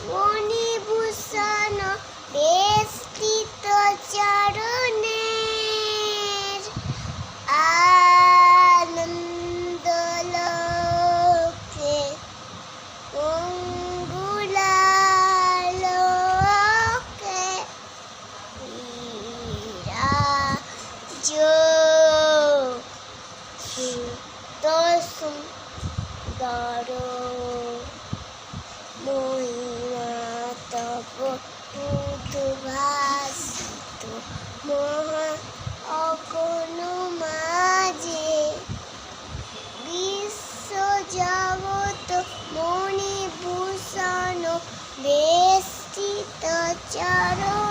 মণিভূষণ বেষ্টিত চরণের আনন্দলোকে অঙ্গুলালোকে বিরাজ কৃত সুন্দর মহিমা তব উদ্ভাসিত মহা অগণ মাঝে বিশ্বজগৎ মণিভূষণ বেষ্টিত চরণ।